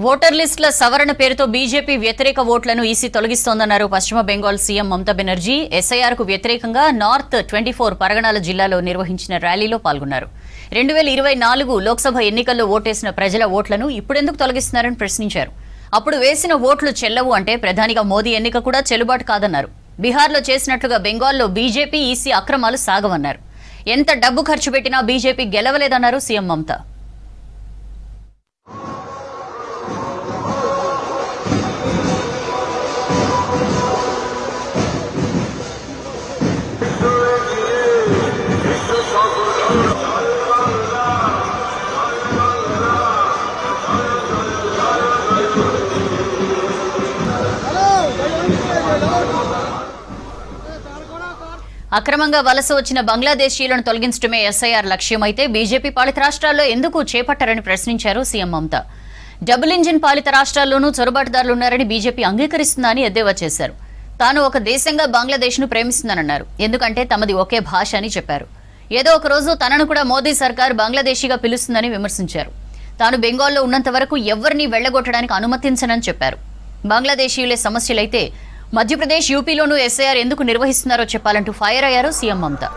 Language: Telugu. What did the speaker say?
ఓటర్ లిస్టుల సవరణ పేరుతో బీజేపీ వ్యతిరేక ఓట్లను ఈసీ తొలగిస్తోందన్నారు పశ్చిమ బెంగాల్ సీఎం మమతా బెనర్జీ. ఎస్ఐఆర్కు వ్యతిరేకంగా నార్త్ 24 పరగణాల జిల్లాలో నిర్వహించిన ర్యాలీలో పాల్గొన్నారు. 2024 లోక్సభ ఎన్నికల్లో ఓటేసిన ప్రజల ఓట్లను ఇప్పుడెందుకు తొలగిస్తున్నారని ప్రశ్నించారు. అప్పుడు వేసిన ఓట్లు చెల్లవు అంటే ప్రధానిగా మోదీ ఎన్నిక కూడా చెల్లుబాటు కాదన్నారు. బీహార్లో చేసినట్లుగా బెంగాల్లో బీజేపీ ఈసీ అక్రమాలు సాగవన్నారు. ఎంత డబ్బు ఖర్చు పెట్టినా బీజేపీ గెలవలేదన్నారు సీఎం మమతా. అక్రమంగా వలస వచ్చిన బంగ్లాదేశీయులను తొలగించడమే ఎస్ఐఆర్ లక్ష్యమైతే బీజేపీ పాలిత రాష్ట్రాల్లో ఎందుకు చేపట్టారని ప్రశ్నించారు సీఎం మమతా. డబుల్ ఇంజిన్ పాలిత రాష్ట్రాల్లోనూ చొరబాటుదారులున్నారని బీజేపీ అంగీకరిస్తుందని ఎద్దేవా చేశారు. తాను ఒక దేశంగా బంగ్లాదేశ్ను ప్రేమిస్తుందన్నారు. ఎందుకంటే తమది ఒకే భాష అని చెప్పారు. ఏదో ఒక రోజు తనను కూడా మోదీ సర్కార్ బంగ్లాదేశీగా పిలుస్తుందని విమర్శించారు. తాను బెంగాల్లో ఉన్నంత వరకు ఎవరిని వెళ్లగొట్టడానికి అనుమతించనని చెప్పారు. బంగ్లాదేశీయులే సమస్యలైతే మధ్యప్రదేశ్, యూపీలోనూ ఎస్ఐఆర్ ఎందుకు నిర్వహిస్తున్నారో చెప్పాలంటూ ఫైర్ అయ్యారు సీఎం మమతా.